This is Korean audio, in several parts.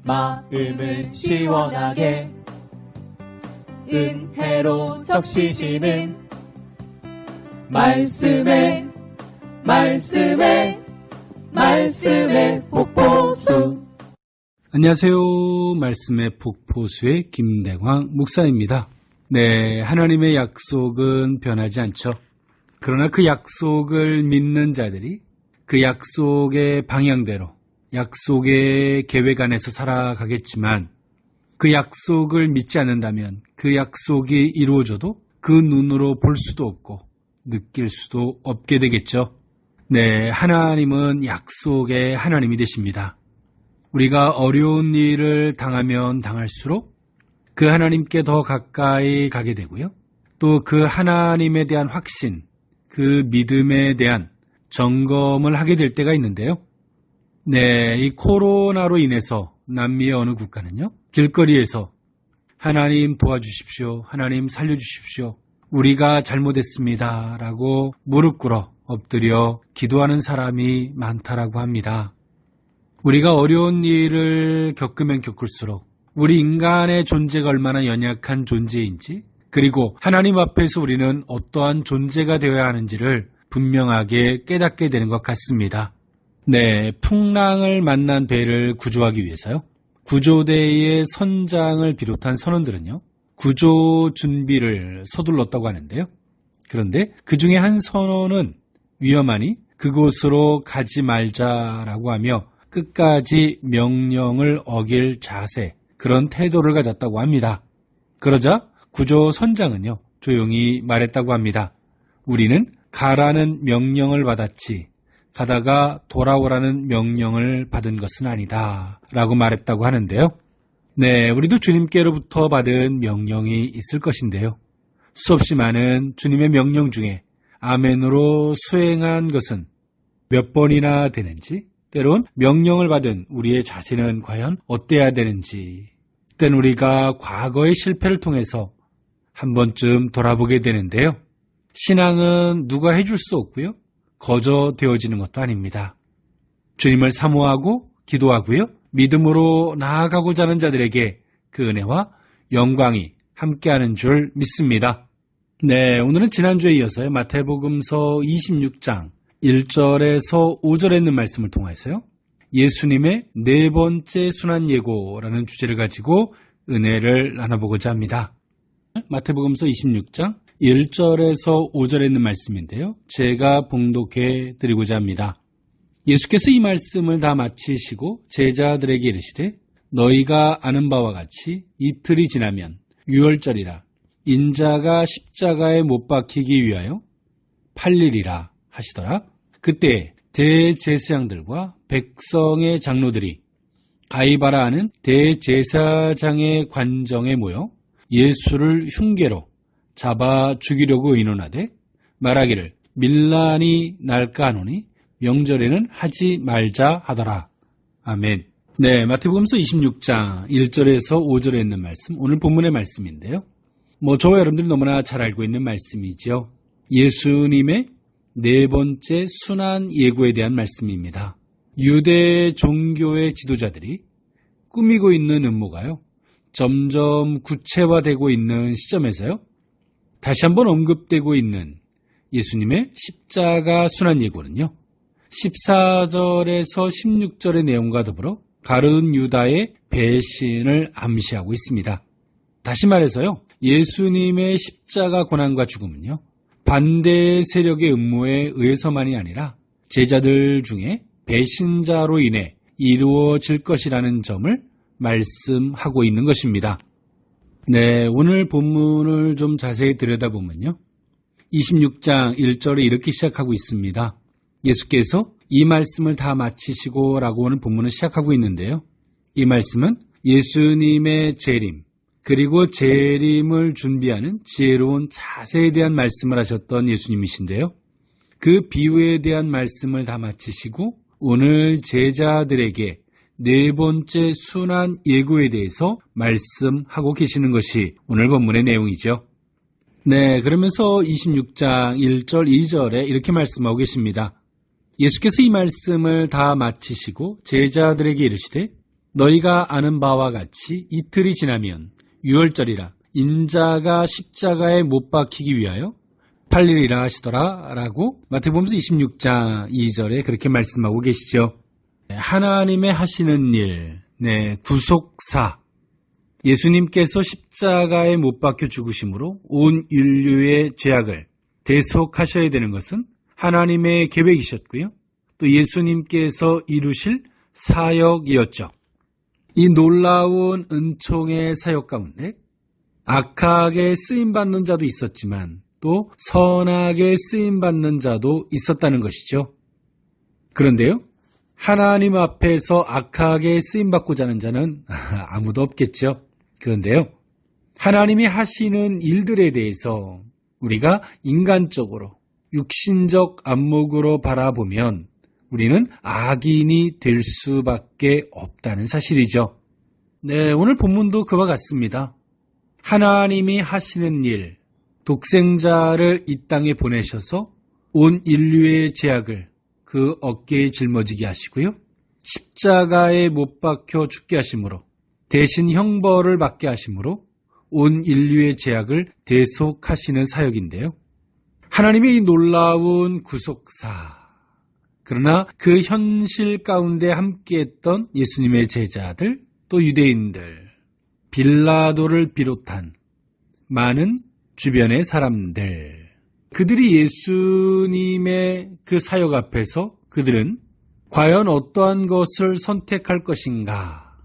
마음을 시원하게 은혜로 적시시는 말씀에 폭포수. 안녕하세요. 말씀의 폭포수의 김대광 목사입니다. 네, 하나님의 약속은 변하지 않죠. 그러나 그 약속을 믿는 자들이 그 약속의 방향대로, 약속의 계획 안에서 살아가겠지만, 그 약속을 믿지 않는다면 그 약속이 이루어져도 그 눈으로 볼 수도 없고 느낄 수도 없게 되겠죠. 네, 하나님은 약속의 하나님이 되십니다. 우리가 어려운 일을 당하면 당할수록 그 하나님께 더 가까이 가게 되고요. 또 그 하나님에 대한 확신, 그 믿음에 대한 점검을 하게 될 때가 있는데요. 네, 이 코로나로 인해서 남미의 어느 국가는요, 길거리에서 하나님 도와주십시오, 하나님 살려주십시오, 우리가 잘못했습니다 라고 무릎 꿇어 엎드려 기도하는 사람이 많다라고 합니다. 우리가 어려운 일을 겪으면 겪을수록 우리 인간의 존재가 얼마나 연약한 존재인지, 그리고 하나님 앞에서 우리는 어떠한 존재가 되어야 하는지를 분명하게 깨닫게 되는 것 같습니다. 네, 풍랑을 만난 배를 구조하기 위해서요, 구조대의 선장을 비롯한 선원들은요, 구조 준비를 서둘렀다고 하는데요. 그런데 그 중에 한 선원은 위험하니 그곳으로 가지 말자라고 하며 끝까지 명령을 어길 자세, 그런 태도를 가졌다고 합니다. 그러자 구조 선장은요, 조용히 말했다고 합니다. 우리는 가라는 명령을 받았지 가다가 돌아오라는 명령을 받은 것은 아니다 라고 말했다고 하는데요. 네, 우리도 주님께로부터 받은 명령이 있을 것인데요. 수없이 많은 주님의 명령 중에 아멘으로 수행한 것은 몇 번이나 되는지, 때론 명령을 받은 우리의 자세는 과연 어때야 되는지, 때는 우리가 과거의 실패를 통해서 한 번쯤 돌아보게 되는데요. 신앙은 누가 해줄 수 없고요, 거저되어지는 것도 아닙니다. 주님을 사모하고 기도하고요, 믿음으로 나아가고자 하는 자들에게 그 은혜와 영광이 함께하는 줄 믿습니다. 네, 오늘은 지난주에 이어서요, 마태복음서 26장 1절에서 5절에 있는 말씀을 통해서요, 예수님의 네 번째 순환 예고라는 주제를 가지고 은혜를 나눠보고자 합니다. 마태복음서 26장 1절에서 5절에 있는 말씀인데요, 제가 봉독해 드리고자 합니다. 예수께서 이 말씀을 다 마치시고 제자들에게 이르시되, 너희가 아는 바와 같이 이틀이 지나면 유월절이라 인자가 십자가에 못 박히기 위하여 팔리리라 하시더라. 그때 대제사장들과 백성의 장로들이 가이바라 하는 대제사장의 관정에 모여 예수를 흉계로 잡아 죽이려고 의논하되 말하기를 밀란이 날까 하노니 명절에는 하지 말자 하더라. 아멘. 네, 마태복음서 26장 1절에서 5절에 있는 말씀, 오늘 본문의 말씀인데요. 저와 여러분들이 너무나 잘 알고 있는 말씀이죠. 예수님의 네 번째 순환 예고에 대한 말씀입니다. 유대 종교의 지도자들이 꾸미고 있는 음모가요, 점점 구체화되고 있는 시점에서요, 다시 한번 언급되고 있는 예수님의 십자가 순환 예고는요, 14절에서 16절의 내용과 더불어 가룟 유다의 배신을 암시하고 있습니다. 다시 말해서요, 예수님의 십자가 고난과 죽음은요, 반대 세력의 음모에 의해서만이 아니라 제자들 중에 배신자로 인해 이루어질 것이라는 점을 말씀하고 있는 것입니다. 네, 오늘 본문을 좀 자세히 들여다보면요, 26장 1절에 이렇게 시작하고 있습니다. 예수께서 이 말씀을 다 마치시고 라고 오늘 본문을 시작하고 있는데요, 이 말씀은 예수님의 재림, 그리고 재림을 준비하는 지혜로운 자세에 대한 말씀을 하셨던 예수님이신데요, 그 비유에 대한 말씀을 다 마치시고 오늘 제자들에게 네 번째 순환 예고에 대해서 말씀하고 계시는 것이 오늘 본문의 내용이죠. 네, 그러면서 26장 1절 2절에 이렇게 말씀하고 계십니다. 예수께서 이 말씀을 다 마치시고 제자들에게 이르시되, 너희가 아는 바와 같이 이틀이 지나면 유월절이라 인자가 십자가에 못 박히기 위하여 팔리리라 하시더라 라고 마태복음 26장 2절에 그렇게 말씀하고 계시죠. 하나님의 하시는 일, 구속사. 예수님께서 십자가에 못 박혀 죽으심으로 온 인류의 죄악을 대속하셔야 되는 것은 하나님의 계획이셨고요. 또 예수님께서 이루실 사역이었죠. 이 놀라운 은총의 사역 가운데 악하게 쓰임받는 자도 있었지만 또 선하게 쓰임받는 자도 있었다는 것이죠. 그런데요, 하나님 앞에서 악하게 쓰임받고자 하는 자는 아무도 없겠죠. 그런데요, 하나님이 하시는 일들에 대해서 우리가 인간적으로 육신적 안목으로 바라보면 우리는 악인이 될 수밖에 없다는 사실이죠. 오늘 본문도 그와 같습니다. 하나님이 하시는 일, 독생자를 이 땅에 보내셔서 온 인류의 죄악을 그 어깨에 짊어지게 하시고요. 십자가에 못 박혀 죽게 하심으로 대신 형벌을 받게 하심으로 온 인류의 죄악을 대속하시는 사역인데요. 하나님의 이 놀라운 구속사, 그러나 그 현실 가운데 함께했던 예수님의 제자들, 또 유대인들, 빌라도를 비롯한 많은 주변의 사람들, 그들이 예수님의 그 사역 앞에서 그들은 과연 어떠한 것을 선택할 것인가?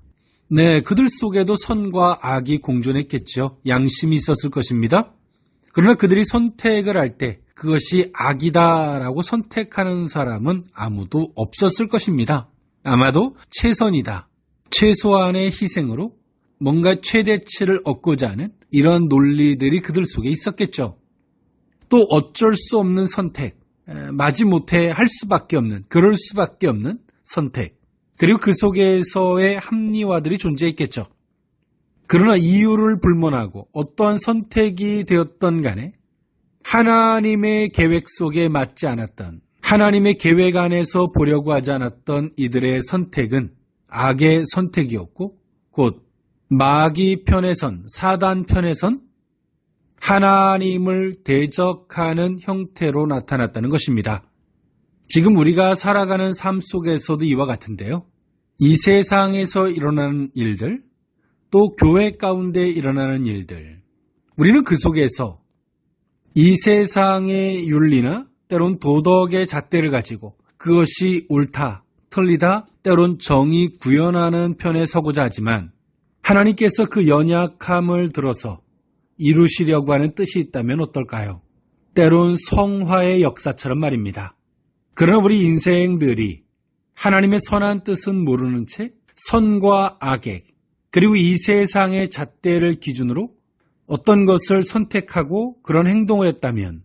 그들 속에도 선과 악이 공존했겠죠. 양심이 있었을 것입니다. 그러나 그들이 선택을 할 때 그것이 악이다라고 선택하는 사람은 아무도 없었을 것입니다. 아마도 최선이다, 최소한의 희생으로 뭔가 최대치를 얻고자 하는 이런 논리들이 그들 속에 있었겠죠. 또 어쩔 수 없는 선택, 마지못해 할 수밖에 없는, 그럴 수밖에 없는 선택, 그리고 그 속에서의 합리화들이 존재했겠죠. 그러나 이유를 불문하고 어떠한 선택이 되었던 간에 하나님의 계획 속에 맞지 않았던, 하나님의 계획 안에서 보려고 하지 않았던 이들의 선택은 악의 선택이었고, 곧 마귀 편에 선, 사단 편에 선 하나님을 대적하는 형태로 나타났다는 것입니다. 지금 우리가 살아가는 삶 속에서도 이와 같은데요. 이 세상에서 일어나는 일들, 또 교회 가운데 일어나는 일들, 우리는 그 속에서 이 세상의 윤리나 때론 도덕의 잣대를 가지고 그것이 옳다, 틀리다, 때론 정의 구현하는 편에 서고자 하지만 하나님께서 그 연약함을 들어서 이루시려고 하는 뜻이 있다면 어떨까요? 때론 성화의 역사처럼 말입니다. 그러나 우리 인생들이 하나님의 선한 뜻은 모르는 채 선과 악의, 그리고 이 세상의 잣대를 기준으로 어떤 것을 선택하고 그런 행동을 했다면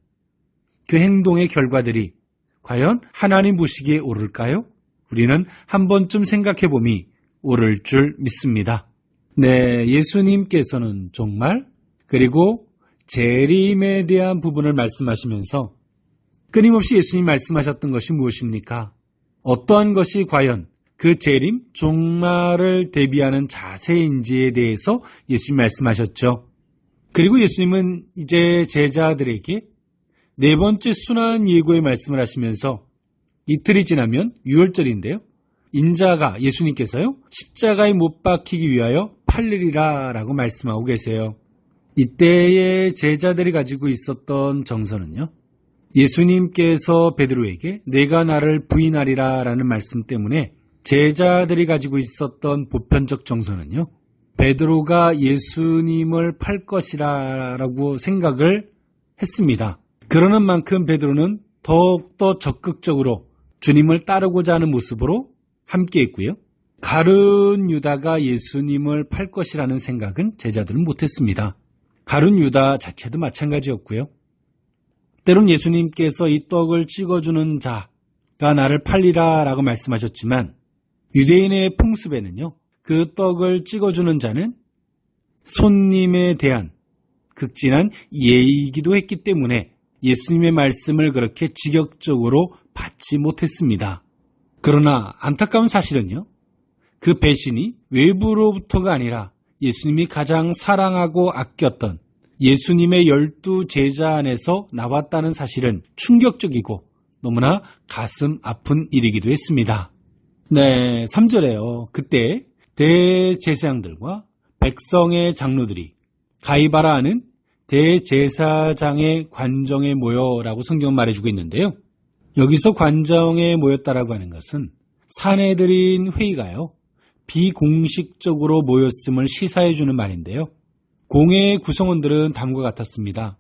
그 행동의 결과들이 과연 하나님 보시기에 옳을까요? 우리는 한 번쯤 생각해 봄이 옳을 줄 믿습니다. 예수님께서는 정말, 그리고 재림에 대한 부분을 말씀하시면서 끊임없이 예수님 말씀하셨던 것이 무엇입니까? 어떠한 것이 과연 그 재림, 종말을 대비하는 자세인지에 대해서 예수님 말씀하셨죠. 그리고 예수님은 이제 제자들에게 네 번째 순환 예고의 말씀을 하시면서 이틀이 지나면 유월절인데요. 인자가, 예수님께서요, 십자가에 못 박히기 위하여 팔리리라 라고 말씀하고 계세요. 이때의 제자들이 가지고 있었던 정서는요, 예수님께서 베드로에게 내가 나를 부인하리라 라는 말씀 때문에 제자들이 가지고 있었던 보편적 정서는요, 베드로가 예수님을 팔 것이라 라고 생각을 했습니다. 그러는 만큼 베드로는 더욱더 적극적으로 주님을 따르고자 하는 모습으로 함께 했고요. 가룟 유다가 예수님을 팔 것이라는 생각은 제자들은 못했습니다. 가룟 유다 자체도 마찬가지였고요. 때론 예수님께서 이 떡을 찍어주는 자가 나를 팔리라 라고 말씀하셨지만 유대인의 풍습에는요, 그 떡을 찍어주는 자는 손님에 대한 극진한 예의이기도 했기 때문에 예수님의 말씀을 그렇게 직역적으로 받지 못했습니다. 그러나 안타까운 사실은요, 그 배신이 외부로부터가 아니라 예수님이 가장 사랑하고 아꼈던 예수님의 12제자 안에서 나왔다는 사실은 충격적이고 너무나 가슴 아픈 일이기도 했습니다. 네, 3절에요. 그때 대제사장들과 백성의 장로들이 가이바라 하는 대제사장의 관정에 모여라고 성경은 말해주고 있는데요. 여기서 관정에 모였다라고 하는 것은 사내들인 회의가요, 비공식적으로 모였음을 시사해주는 말인데요. 공회의 구성원들은 다음과 같았습니다.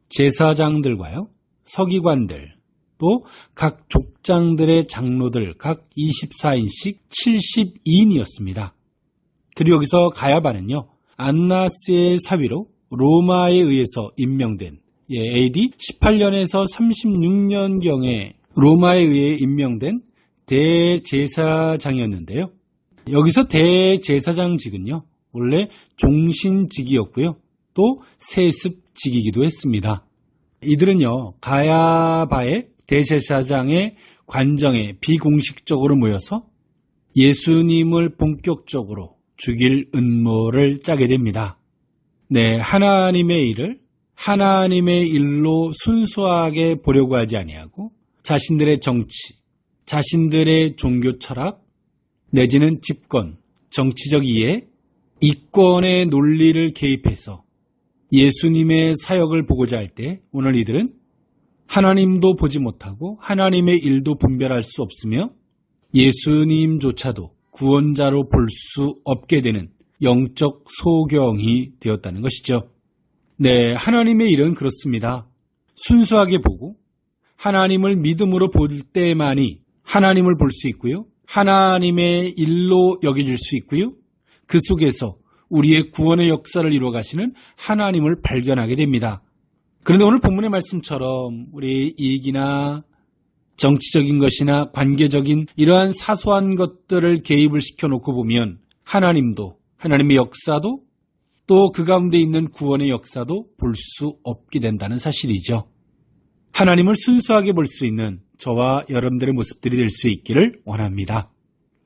제사장들과요, 서기관들, 또 각 족장들의 장로들 각 24인씩 72인이었습니다. 그리고 여기서 가야바는요, 안나스의 사위로 로마에 의해서 임명된 AD 18년에서 36년경에 로마에 의해 임명된 대제사장이었는데요. 여기서 대제사장직은요, 원래 종신직이었고요, 또 세습직이기도 했습니다. 이들은요, 가야바의 대제사장의 관정에 비공식적으로 모여서 예수님을 본격적으로 죽일 음모를 짜게 됩니다. 네, 하나님의 일을 하나님의 일로 순수하게 보려고 하지 아니하고 자신들의 정치, 자신들의 종교 철학, 내지는 집권, 정치적 이해, 이권의 논리를 개입해서 예수님의 사역을 보고자 할 때 오늘 이들은 하나님도 보지 못하고 하나님의 일도 분별할 수 없으며 예수님조차도 구원자로 볼 수 없게 되는 영적 소경이 되었다는 것이죠. 네, 하나님의 일은 그렇습니다. 순수하게 보고 하나님을 믿음으로 볼 때만이 하나님을 볼 수 있고요, 하나님의 일로 여겨질 수 있고요, 그 속에서 우리의 구원의 역사를 이루어 가시는 하나님을 발견하게 됩니다. 그런데 오늘 본문의 말씀처럼 우리 이익이나 정치적인 것이나 관계적인 이러한 사소한 것들을 개입을 시켜놓고 보면 하나님도, 하나님의 역사도, 또 그 가운데 있는 구원의 역사도 볼 수 없게 된다는 사실이죠. 하나님을 순수하게 볼 수 있는 저와 여러분들의 모습들이 될 수 있기를 원합니다.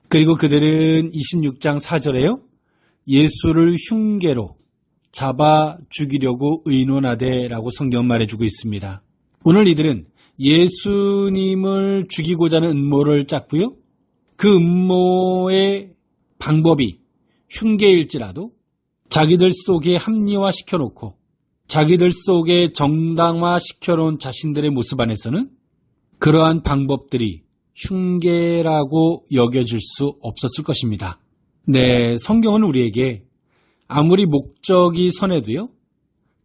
그리고 그들은 26장 4절에요, 예수를 흉계로 잡아 죽이려고 의논하되라고 성경은 말해주고 있습니다. 오늘 이들은 예수님을 죽이고자 하는 음모를 짰고요, 그 음모의 방법이 흉계일지라도 자기들 속에 합리화시켜놓고 자기들 속에 정당화시켜놓은 자신들의 모습 안에서는 그러한 방법들이 흉계라고 여겨질 수 없었을 것입니다. 네, 성경은 우리에게 아무리 목적이 선해도요,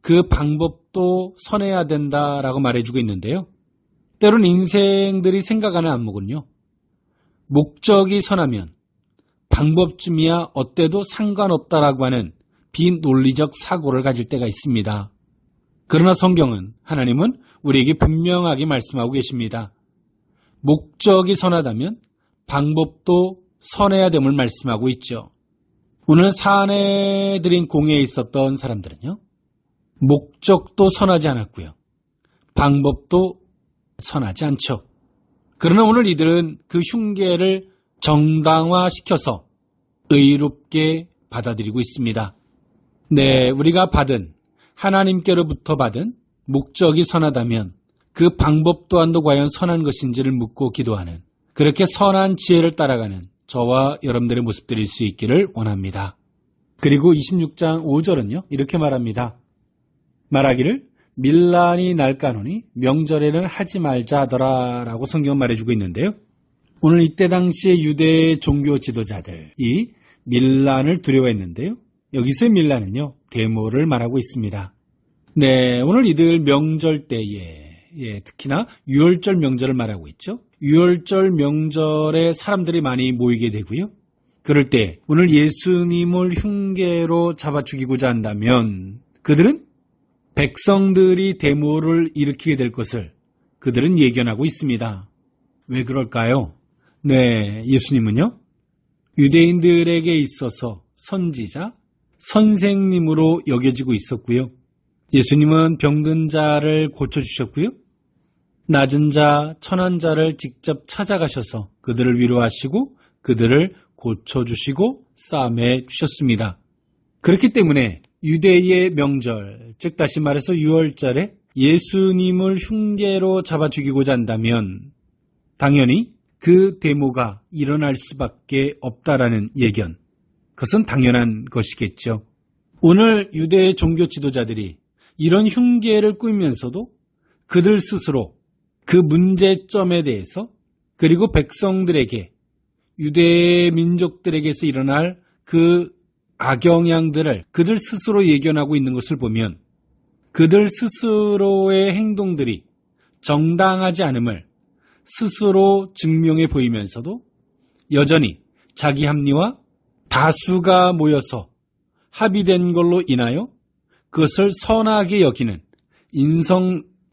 그 방법도 선해야 된다라고 말해주고 있는데요. 때론 인생들이 생각하는 안목은요, 목적이 선하면 방법쯤이야 어때도 상관없다라고 하는 비논리적 사고를 가질 때가 있습니다. 그러나 성경은, 하나님은 우리에게 분명하게 말씀하고 계십니다. 목적이 선하다면 방법도 선해야 됨을 말씀하고 있죠. 오늘 사내들인 공회에 있었던 사람들은요, 목적도 선하지 않았고요, 방법도 선하지 않죠. 그러나 오늘 이들은 그 흉계를 정당화시켜서 의롭게 받아들이고 있습니다. 네, 우리가 받은, 하나님께로부터 받은 목적이 선하다면 그 방법 또한도 과연 선한 것인지를 묻고 기도하는, 그렇게 선한 지혜를 따라가는 저와 여러분들의 모습들일 수 있기를 원합니다. 그리고 26장 5절은요, 이렇게 말합니다. 말하기를 밀란이 날까노니 명절에는 하지 말자 하더라 라고 성경은 말해주고 있는데요. 오늘 이때 당시의 유대 종교 지도자들이 밀란을 두려워했는데요. 여기서의 밀란은요, 데모를 말하고 있습니다. 네, 오늘 이들 명절 때에, 특히나 유월절 명절을 말하고 있죠. 유월절 명절에 사람들이 많이 모이게 되고요. 그럴 때 오늘 예수님을 흉계로 잡아 죽이고자 한다면 그들은 백성들이 데모를 일으키게 될 것을 그들은 예견하고 있습니다. 왜 그럴까요? 네, 예수님은요, 유대인들에게 있어서 선지자, 선생님으로 여겨지고 있었고요. 예수님은 병든 자를 고쳐주셨고요. 낮은 자, 천한 자를 직접 찾아가셔서 그들을 위로하시고 그들을 고쳐주시고 싸매 주셨습니다. 그렇기 때문에 유대의 명절, 즉 다시 말해서 유월절에 예수님을 흉계로 잡아 죽이고자 한다면 당연히 그 데모가 일어날 수밖에 없다라는 예견. 그것은 당연한 것이겠죠. 오늘 유대 종교 지도자들이 이런 흉계를 꾸미면서도 그들 스스로 그 문제점에 대해서 그리고 백성들에게 유대 민족들에게서 일어날 그 악영향들을 그들 스스로 예견하고 있는 것을 보면 그들 스스로의 행동들이 정당하지 않음을 스스로 증명해 보이면서도 여전히 자기 합리와 다수가 모여서 합의된 걸로 인하여 그것을 선하게 여기는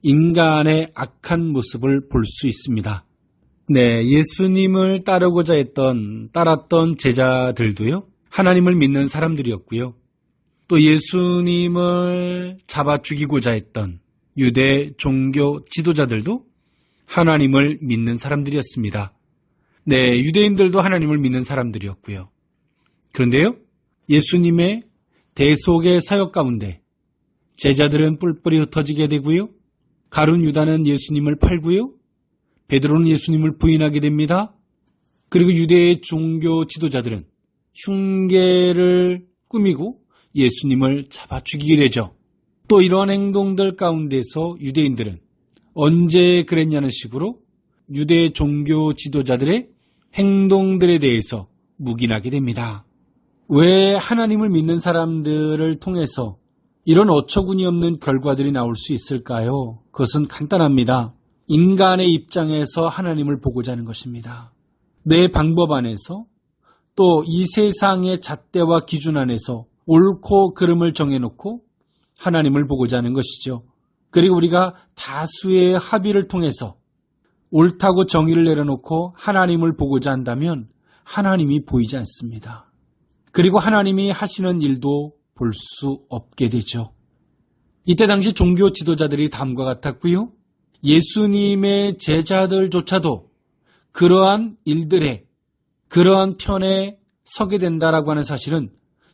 인간의 악한 모습을 볼 수 있습니다. 네, 예수님을 따랐던 제자들도요, 하나님을 믿는 사람들이었고요. 또 예수님을 잡아 죽이고자 했던 유대 종교 지도자들도 하나님을 믿는 사람들이었습니다. 네, 유대인들도 하나님을 믿는 사람들이었고요. 그런데요, 예수님의 대속의 사역 가운데 제자들은 뿔뿔이 흩어지게 되고요. 가룟 유다는 예수님을 팔고요. 베드로는 예수님을 부인하게 됩니다. 그리고 유대의 종교 지도자들은 흉계를 꾸미고 예수님을 잡아 죽이게 되죠. 또 이러한 행동들 가운데서 유대인들은 언제 그랬냐는 식으로 유대 종교 지도자들의 행동들에 대해서 묵인하게 됩니다. 왜 하나님을 믿는 사람들을 통해서 이런 어처구니 없는 결과들이 나올 수 있을까요? 그것은 간단합니다. 인간의 입장에서 하나님을 보고자 하는 것입니다. 내 방법 안에서 또 이 세상의 잣대와 기준 안에서 옳고 그름을 정해놓고 하나님을 보고자 하는 것이죠. 그리고 우리가 다수의 합의를 통해서 옳다고 정의를 내려놓고 하나님을 보고자 한다면 하나님이 보이지 않습니다. 그리고 하나님이 하시는 일도 볼 수 없게 되죠. 이때 당시 종교 지도자들이 다음과 같았고요. 예수님의 제자들조차도 그러한 일들에 그러한 편에 서게 된다라고 하는 사실은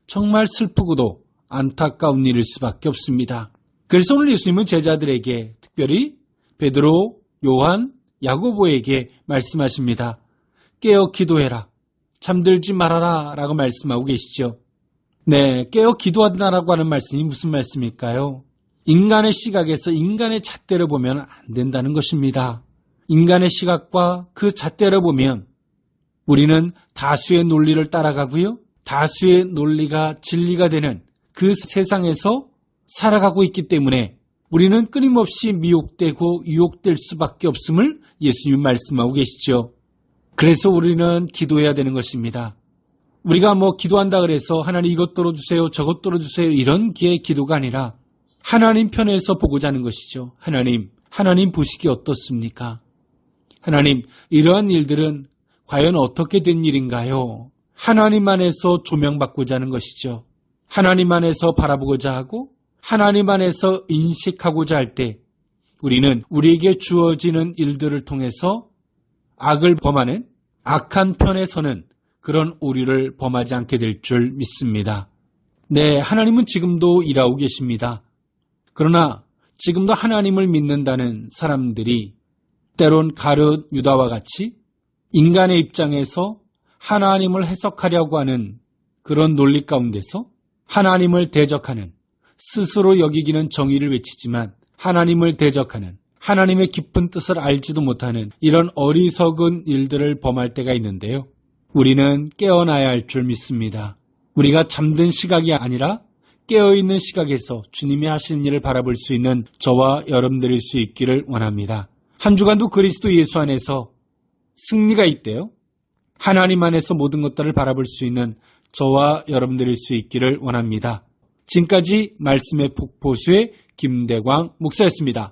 정말 슬프고도 안타까운 일일 수밖에 없습니다. 그래서 오늘 예수님은 제자들에게 특별히 베드로, 요한, 야고보에게 말씀하십니다. 깨어 기도해라. 잠들지 말아라 라고 말씀하고 계시죠. 네, 깨어 기도한다라고 하는 말씀이 무슨 말씀일까요? 인간의 시각에서 인간의 잣대로 보면 안 된다는 것입니다. 인간의 시각과 그 잣대로 보면 우리는 다수의 논리를 따라가고요. 다수의 논리가 진리가 되는 그 세상에서 살아가고 있기 때문에 우리는 끊임없이 미혹되고 유혹될 수밖에 없음을 예수님이 말씀하고 계시죠. 그래서 우리는 기도해야 되는 것입니다. 우리가 기도한다 그래서 하나님 이것 들어주세요, 저것 들어주세요 이런 기의 기도가 아니라 하나님 편에서 보고자 하는 것이죠. 하나님 보시기 어떻습니까? 하나님, 이러한 일들은 과연 어떻게 된 일인가요? 하나님 안에서 조명받고자 하는 것이죠. 하나님 안에서 바라보고자 하고 하나님 안에서 인식하고자 할 때 우리는 우리에게 주어지는 일들을 통해서 악을 범하는 악한 편에 서는 그런 오류를 범하지 않게 될 줄 믿습니다. 네, 하나님은 지금도 일하고 계십니다. 그러나 지금도 하나님을 믿는다는 사람들이 때론 가룟 유다와 같이 인간의 입장에서 하나님을 해석하려고 하는 그런 논리 가운데서 하나님을 대적하는, 스스로 여기기는 정의를 외치지만 하나님을 대적하는, 하나님의 깊은 뜻을 알지도 못하는 이런 어리석은 일들을 범할 때가 있는데요. 우리는 깨어나야 할 줄 믿습니다. 우리가 잠든 시각이 아니라 깨어있는 시각에서 주님이 하시는 일을 바라볼 수 있는 저와 여러분들일 수 있기를 원합니다. 한 주간도 그리스도 예수 안에서 승리가 있대요. 하나님 안에서 모든 것들을 바라볼 수 있는 저와 여러분들일 수 있기를 원합니다. 지금까지 말씀의 폭포수의 김대광 목사였습니다.